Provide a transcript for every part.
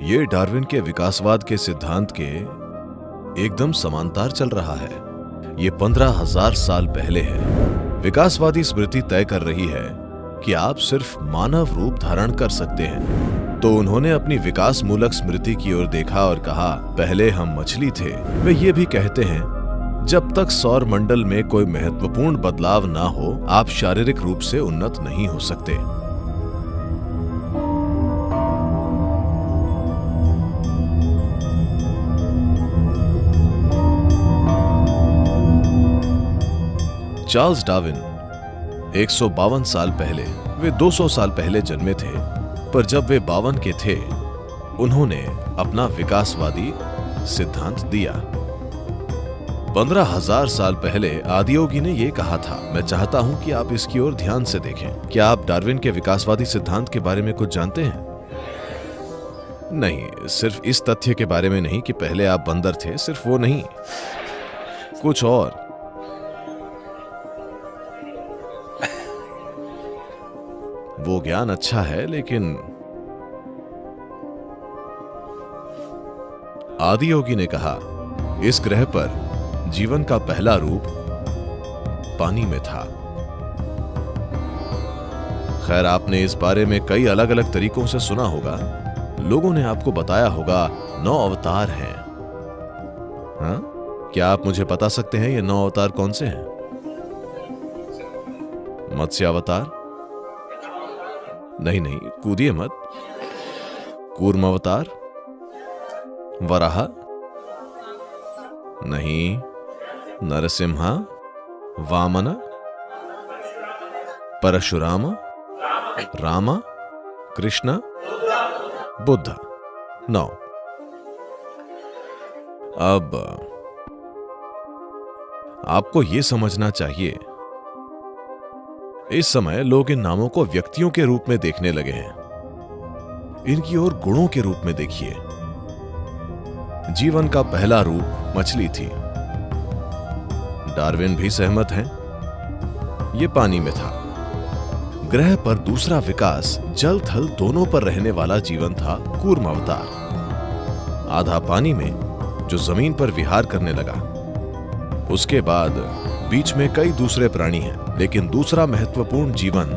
ये डार्विन के विकासवाद के सिद्धांत के एकदम समांतर चल रहा है। ये 15,000 साल पहले है। विकासवादी स्मृति तय कर रही है कि आप सिर्फ मानव रूप धारण कर सकते हैं। तो उन्होंने अपनी विकास मूलक स्मृति की ओर देखा और कहा, पहले हम मछली थे। वे ये भी कहते हैं, जब तक सौर मंडल में कोई महत्वपूर्ण बदलाव ना हो, आप शारीरिक रूप से उन्नत नहीं हो सकते। चार्ल्स डार्विन 152 साल पहले, वे 200 साल पहले जन्मे थे, पर जब वे 52 के थे, उन्होंने अपना विकासवादी सिद्धांत दिया। 15,000 साल पहले आदियोगी ने यह कहा था। मैं चाहता हूं कि आप इसकी ओर ध्यान से देखें। क्या आप डार्विन के विकासवादी सिद्धांत के बारे में कुछ जानते हैं? नहीं, सिर्फ इस तथ्य के बारे में नहीं कि पहले आप बंदर थे, सिर्फ वो नहीं, कुछ और। वो ज्ञान अच्छा है, लेकिन आदियोगी ने कहा, इस ग्रह पर जीवन का पहला रूप पानी में था। खैर, आपने इस बारे में कई अलग अलग तरीकों से सुना होगा। लोगों ने आपको बताया होगा 9 अवतार हैं। हाँ? क्या आप मुझे बता सकते हैं ये 9 अवतार कौन से हैं? मत्स्य अवतार? नहीं, कूदिए मत। कूर्म अवतार? वराह? नहीं। नरसिम्हा? वामन? परशुराम? रामा? कृष्ण? बुद्ध? 9। अब आपको यह समझना चाहिए, इस समय लोग इन नामों को व्यक्तियों के रूप में देखने लगे हैं। इनकी ओर गुणों के रूप में देखिए। जीवन का पहला रूप मछली थी। डार्विन भी सहमत हैं, यह पानी में था। ग्रह पर दूसरा विकास जल थल दोनों पर रहने वाला जीवन था, कूर्म अवतार। आधा पानी में, जो जमीन पर विहार करने लगा। उसके बाद बीच में कई दूसरे प्राणी हैं, लेकिन दूसरा महत्वपूर्ण जीवन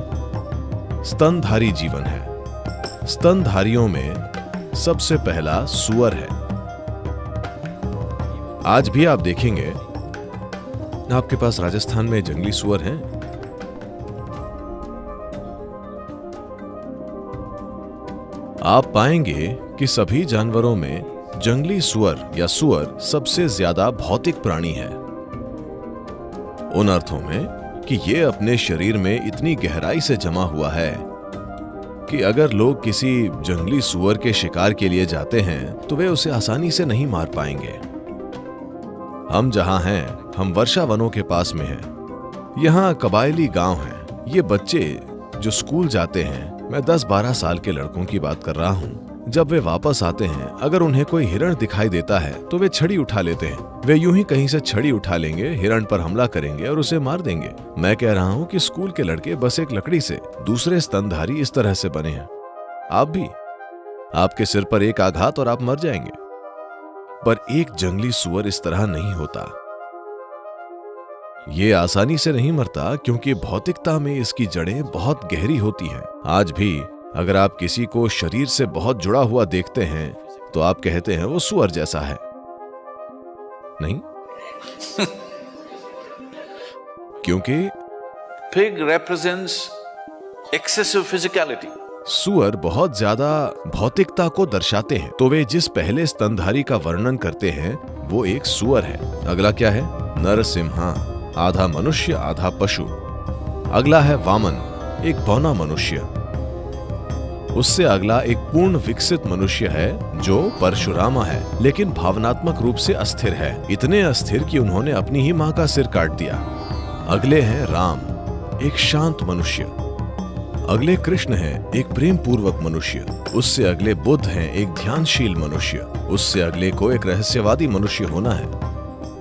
स्तनधारी जीवन है। स्तनधारियों में सबसे पहला सुअर है। आज भी आप देखेंगे, आपके पास राजस्थान में जंगली सुअर हैं। आप पाएंगे कि सभी जानवरों में जंगली सुअर या सुअर सबसे ज्यादा भौतिक प्राणी है। उन अर्थों में कि यह अपने शरीर में इतनी गहराई से जमा हुआ है कि अगर लोग किसी जंगली सुअर के शिकार के लिए जाते हैं तो वे उसे आसानी से नहीं मार पाएंगे। हम जहां हैं, हम वर्षा वनों के पास में हैं। यहां कबायली गांव हैं। ये बच्चे जो स्कूल जाते हैं, मैं 10-12 साल के लड़कों की बात कर रहा हूं, जब वे वापस आते हैं, अगर उन्हें कोई हिरण दिखाई देता है तो वे छड़ी उठा लेते हैं। वे यूं ही कहीं से छड़ी उठा लेंगे, हिरण पर हमला करेंगे और उसे मार देंगे। मैं कह रहा हूं कि स्कूल के लड़के बस एक लकड़ी से, दूसरे स्तनधारी इस तरह से बने हैं। आप भी, आपके सिर पर एक आघात और आप मर जाएंगे। पर एक जंगली सुअर इस तरह नहीं होता। ये आसानी से नहीं मरता, क्योंकि भौतिकता में इसकी जड़ें बहुत गहरी होती हैं। आज भी अगर आप किसी को शरीर से बहुत जुड़ा हुआ देखते हैं तो आप कहते हैं वो सुअर जैसा है, नहीं? क्योंकि Pig represents excessive physicality. सुअर बहुत ज्यादा भौतिकता को दर्शाते हैं। तो वे जिस पहले स्तनधारी का वर्णन करते हैं वो एक सुअर है। अगला क्या है? नरसिम्हा, आधा मनुष्य आधा पशु। अगला है वामन, एक बौना मनुष्य। उससे अगला एक पूर्ण विकसित मनुष्य है जो परशुरामा है, लेकिन भावनात्मक रूप से अस्थिर है। इतने अस्थिर कि उन्होंने अपनी ही मां का सिर काट दिया। अगले हैं राम, एक शांत मनुष्य। अगले कृष्ण हैं, एक प्रेम पूर्वक मनुष्य। उससे अगले बुद्ध हैं, एक ध्यानशील मनुष्य। उससे अगले को एक रहस्यवादी मनुष्य होना है।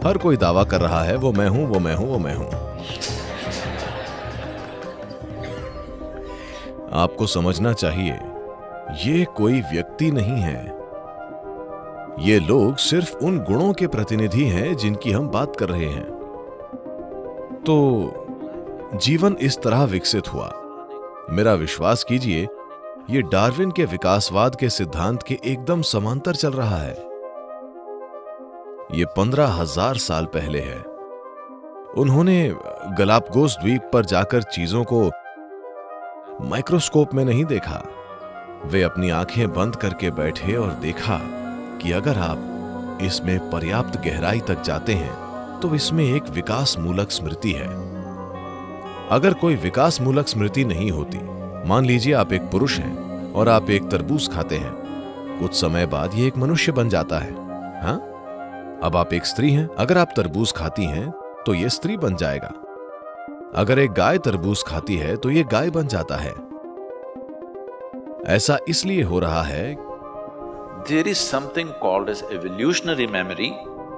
हर कोई दावा कर रहा है वो मैं हूं, वो मैं हूं, वो मैं हूं। आपको समझना चाहिए, ये कोई व्यक्ति नहीं है, ये लोग सिर्फ उन गुणों के प्रतिनिधि हैं जिनकी हम बात कर रहे हैं। तो जीवन इस तरह विकसित हुआ। मेरा विश्वास कीजिए, ये डार्विन के विकासवाद के सिद्धांत के एकदम समांतर चल रहा है। ये 15,000 साल पहले है। उन्होंने गलापागोस द्वीप पर जाकर चीजों को माइक्रोस्कोप में नहीं देखा। वे अपनी आंखें बंद करके बैठे और देखा कि अगर आप इसमें पर्याप्त गहराई तक जाते हैं तो इसमें एक विकास मूलक स्मृति है। अगर कोई विकास मूलक स्मृति नहीं होती, मान लीजिए आप एक पुरुष हैं और आप एक तरबूज खाते हैं, कुछ समय बाद ये एक मनुष्य बन जाता है। हाँ, अब आप एक स्त्री हैं, अगर आप तरबूज खाती हैं तो ये स्त्री बन जाएगा। अगर एक गाय तरबूज खाती है तो ये गाय बन जाता है। ऐसा इसलिए हो रहा है There is something called as evolutionary memory.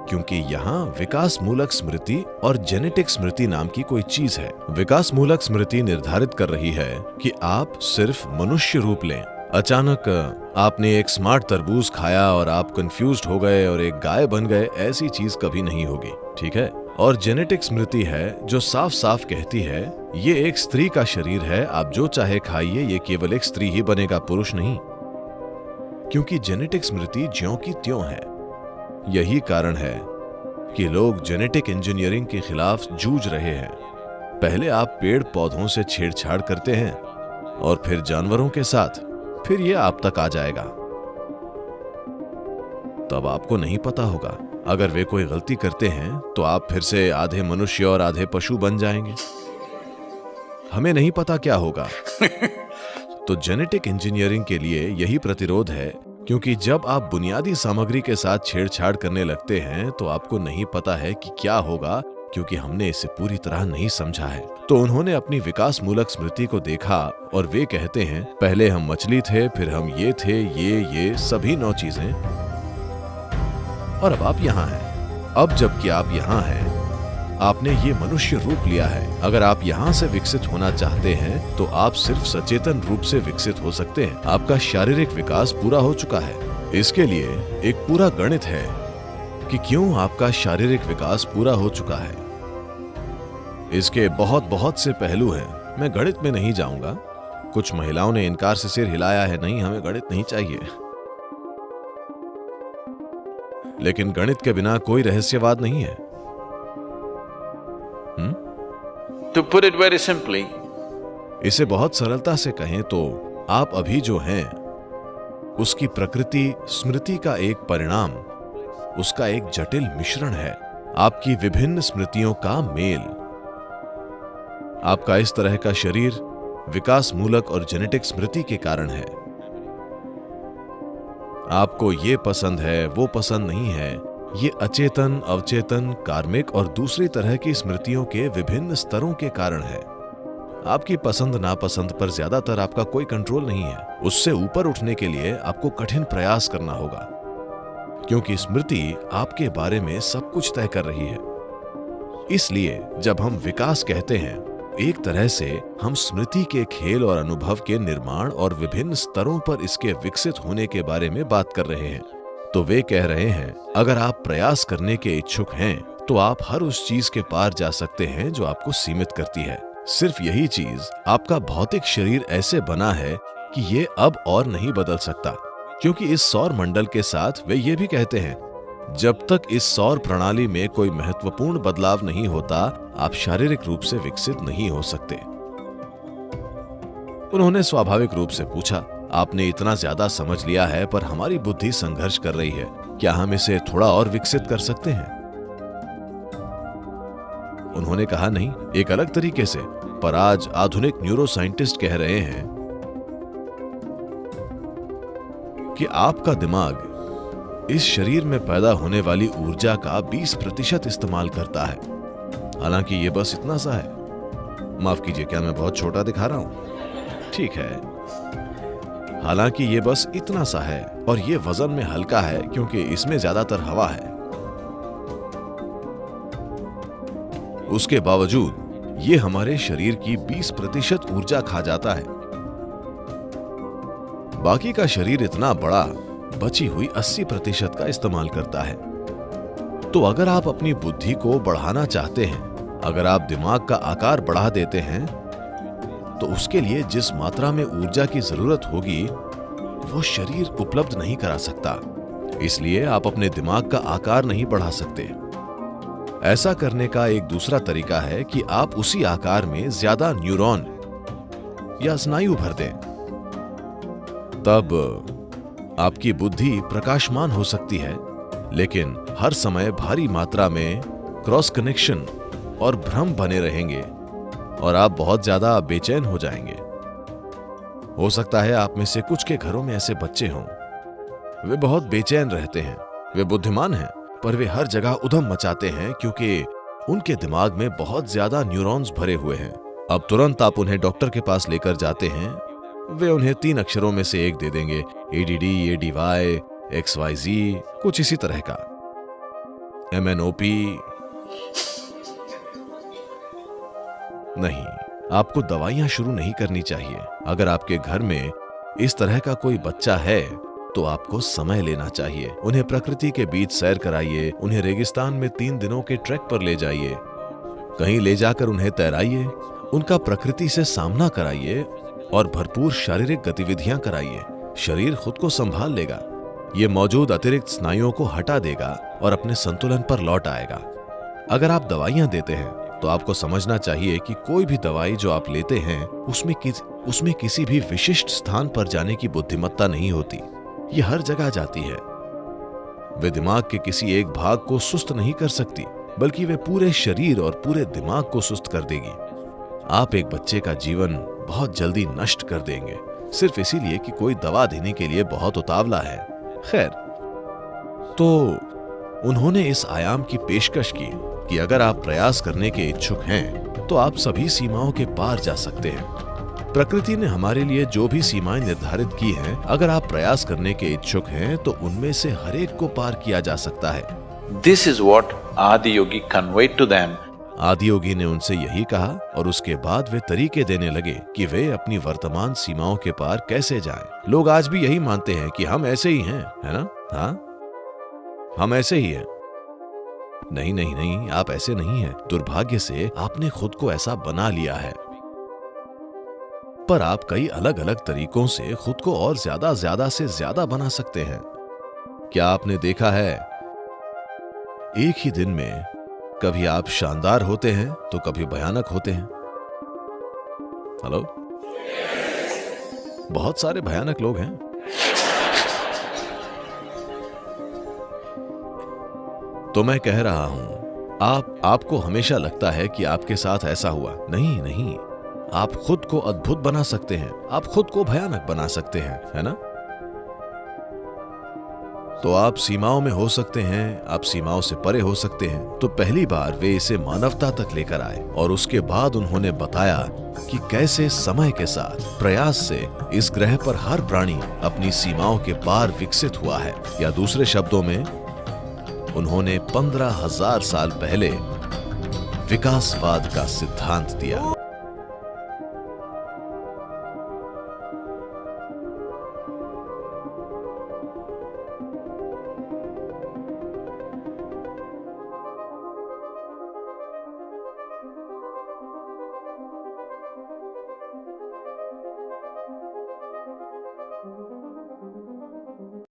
क्योंकि यहाँ विकास मूलक स्मृति और जेनेटिक स्मृति नाम की कोई चीज है। विकास मूलक स्मृति निर्धारित कर रही है कि आप सिर्फ मनुष्य रूप लें। अचानक आपने एक स्मार्ट तरबूज खाया और आप कंफ्यूज्ड हो गए और एक गाय बन गए, ऐसी चीज कभी नहीं होगी, ठीक है। और जेनेटिक स्मृति है जो साफ साफ कहती है ये एक स्त्री का शरीर है, आप जो चाहे खाइए, ये केवल एक स्त्री ही बनेगा, पुरुष नहीं। क्योंकि जेनेटिक स्मृति ज्यों की त्यों है। यही कारण है कि लोग जेनेटिक इंजीनियरिंग के खिलाफ जूझ रहे हैं। पहले आप पेड़ पौधों से छेड़छाड़ करते हैं और फिर जानवरों के साथ, फिर ये आप तक आ जाएगा। तब आपको नहीं पता होगा, अगर वे कोई गलती करते हैं तो आप फिर से आधे मनुष्य और आधे पशु बन जाएंगे। हमें नहीं पता क्या होगा। तो जेनेटिक इंजीनियरिंग के लिए यही प्रतिरोध है, क्योंकि जब आप बुनियादी सामग्री के साथ छेड़छाड़ करने लगते हैं तो आपको नहीं पता है कि क्या होगा, क्योंकि हमने इसे पूरी तरह नहीं समझा है। तो उन्होंने अपनी विकास मूलक स्मृति को देखा और वे कहते हैं पहले हम मछली थे, फिर हम ये थे, ये सभी 9 चीजें, और अब आप यहाँ हैं। अब जबकि आप यहाँ हैं, आपने ये मनुष्य रूप लिया है। अगर आप यहाँ से विकसित होना चाहते हैं तो आप सिर्फ सचेतन रूप से विकसित हो सकते हैं। आपका शारीरिक विकास पूरा हो चुका है। इसके लिए एक पूरा गणित है कि क्यों आपका शारीरिक विकास पूरा हो चुका है। इसके बहुत से पहलू हैं। मैं गणित में नहीं जाऊंगा। कुछ महिलाओं ने इनकार से सिर हिलाया है, नहीं, हमें गणित नहीं चाहिए। लेकिन गणित के बिना कोई रहस्यवाद नहीं है। To put it very simply, इसे बहुत सरलता से कहें तो आप अभी जो हैं उसकी प्रकृति स्मृति का एक परिणाम, उसका एक जटिल मिश्रण है। आपकी विभिन्न स्मृतियों का मेल। आपका इस तरह का शरीर विकास मूलक और जेनेटिक स्मृति के कारण है। आपको ये पसंद है, वो पसंद नहीं है, ये अचेतन, अवचेतन, कार्मिक और दूसरी तरह की स्मृतियों के विभिन्न स्तरों के कारण है। आपकी पसंद नापसंद पर ज्यादातर आपका कोई कंट्रोल नहीं है। उससे ऊपर उठने के लिए आपको कठिन प्रयास करना होगा, क्योंकि स्मृति आपके बारे में सब कुछ तय कर रही है। इसलिए जब हम विकास कहते हैं, एक तरह से हम स्मृति के खेल और अनुभव के निर्माण और विभिन्न स्तरों पर इसके विकसित होने के बारे में बात कर रहे हैं। तो वे कह रहे हैं अगर आप प्रयास करने के इच्छुक हैं तो आप हर उस चीज के पार जा सकते हैं जो आपको सीमित करती है। सिर्फ यही चीज, आपका भौतिक शरीर ऐसे बना है कि ये अब और नहीं बदल सकता, क्योंकि इस सौर मंडल के साथ वे ये भी कहते हैं जब तक इस सौर प्रणाली में कोई महत्वपूर्ण बदलाव नहीं होता, आप शारीरिक रूप से विकसित नहीं हो सकते। उन्होंने स्वाभाविक रूप से पूछा, आपने इतना ज्यादा समझ लिया है पर हमारी बुद्धि संघर्ष कर रही है, क्या हम इसे थोड़ा और विकसित कर सकते हैं? उन्होंने कहा नहीं, एक अलग तरीके से। पर आज आधुनिक न्यूरोसाइंटिस्ट कह रहे हैं कि आपका दिमाग इस शरीर में पैदा होने वाली ऊर्जा का 20% इस्तेमाल करता है। हालांकि ये बस इतना सा है। माफ कीजिए, क्या मैं बहुत छोटा दिखा रहा हूं? ठीक है, हालांकि ये बस इतना सा है और ये वजन में हल्का है क्योंकि इसमें ज्यादातर हवा है। उसके बावजूद ये हमारे शरीर की 20% ऊर्जा खा जाता है। बाकी का शरीर इतना बड़ा बची हुई 80% का इस्तेमाल करता है। तो अगर आप अपनी बुद्धि को बढ़ाना चाहते हैं, अगर आप दिमाग का आकार बढ़ा देते हैं, तो उसके लिए जिस मात्रा में ऊर्जा की जरूरत होगी वो शरीर उपलब्ध नहीं करा सकता। इसलिए आप अपने दिमाग का आकार नहीं बढ़ा सकते। ऐसा करने का एक दूसरा तरीका है कि आप उसी आकार में ज्यादा न्यूरॉन या स्नायु भर दें। तब आपकी बुद्धि प्रकाशमान हो सकती है, लेकिन हर समय भारी मात्रा में क्रॉस कनेक्शन और भ्रम बने रहेंगे और आप बहुत ज्यादा बेचैन हो जाएंगे। हो सकता है आप में से कुछ के घरों में ऐसे बच्चे हों, वे बहुत बेचैन रहते हैं, वे बुद्धिमान हैं, पर वे हर जगह उधम मचाते हैं क्योंकि उनके दिमाग में बहुत ज्यादा न्यूरॉन्स भरे हुए हैं। अब तुरंत आप उन्हें डॉक्टर के पास लेकर जाते हैं, वे उन्हें 3 अक्षरों में से एक दे देंगे, ADD, ADY, XYZ, कुछ इसी तरह का, MNOP। नहीं, आपको दवाइयां शुरू नहीं करनी चाहिए। अगर आपके घर में इस तरह का कोई बच्चा है तो आपको समय लेना चाहिए। उन्हें प्रकृति के बीच सैर कराइए, उन्हें रेगिस्तान में 3 दिनों के ट्रैक पर ले जाइए, कहीं ले जाकर उन्हें तैराइए, उनका प्रकृति से सामना कराइए और भरपूर शारीरिक गतिविधियां कराइए। शरीर खुद को संभाल लेगा, ये मौजूद अतिरिक्त स्नायुओं को हटा देगा और अपने संतुलन पर लौट आएगा। अगर आप दवाइयां देते हैं तो आपको समझना चाहिए कि कोई भी दवाई जो आप लेते हैं उसमें किसी भी विशिष्ट स्थान पर जाने की बुद्धिमत्ता नहीं होती। ये हर जगह जाती है। वे दिमाग के किसी एक भाग को सुस्त नहीं कर सकती, बल्कि वे पूरे शरीर और पूरे दिमाग को सुस्त कर देगी। आप एक बच्चे का जीवन बहुत जल्दी नष्ट कर देंगे, सिर्फ इसीलिए कि कोई दवा देने के लिए बहुत उतावला है। खैर, तो उन्होंने इस आयाम की पेशकश की कि अगर आप प्रयास करने के इच्छुक हैं तो आप सभी सीमाओं के पार जा सकते हैं। प्रकृति ने हमारे लिए जो भी सीमाएं निर्धारित की हैं, अगर आप प्रयास करने के इच्छुक हैं तो उनमें से हर एक को पार किया जा सकता है। This is what Adiyogi conveyed to them. Adiyogi ने उनसे यही कहा और उसके बाद वे तरीके देने लगे कि वे अपनी वर्तमान सीमाओं के पार कैसे जाएं। लोग आज भी यही मानते हैं कि हम ऐसे ही हैं, है ना? हाँ, हम ऐसे ही हैं। नहीं नहीं नहीं, आप ऐसे नहीं हैं। दुर्भाग्य से आपने खुद को ऐसा बना लिया है। पर आप कई अलग अलग तरीकों से खुद को और ज्यादा से ज्यादा बना सकते हैं। क्या आपने देखा है, एक ही दिन में कभी आप शानदार होते हैं तो कभी भयानक होते हैं। हेलो, बहुत सारे भयानक लोग हैं। तो मैं कह रहा हूं, आपको हमेशा लगता है कि आपके साथ ऐसा हुआ। नहीं नहीं, आप खुद को अद्भुत बना सकते हैं, आप खुद को भयानक बना सकते हैं, है ना? तो आप सीमाओं में हो सकते हैं, आप सीमाओं से परे हो सकते हैं। तो पहली बार वे इसे मानवता तक लेकर आए और उसके बाद उन्होंने बताया कि कैसे समय के साथ प्रयास से इस ग्रह पर हर प्राणी अपनी सीमाओं के पार विकसित हुआ है। या दूसरे शब्दों में, उन्होंने 15,000 साल पहले विकासवाद का सिद्धांत दिया।